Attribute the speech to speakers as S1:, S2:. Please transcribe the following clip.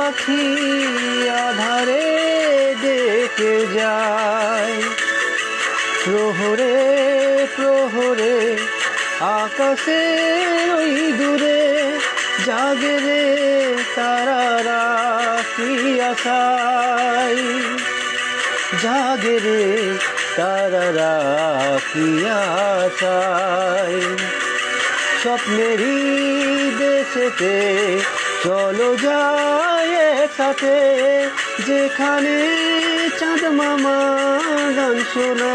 S1: পাখি আধারে ডেকে যায়। প্রহরে প্রহরে আকাশের ওই দূরে জাগে রে তারারা কি আশায়, জাগে রে তারারা কি আশায়। স্বপ্নেরই দেশেতে চলো যায় একসাথে, যেখানে চাঁদ মামা গান শোনায়।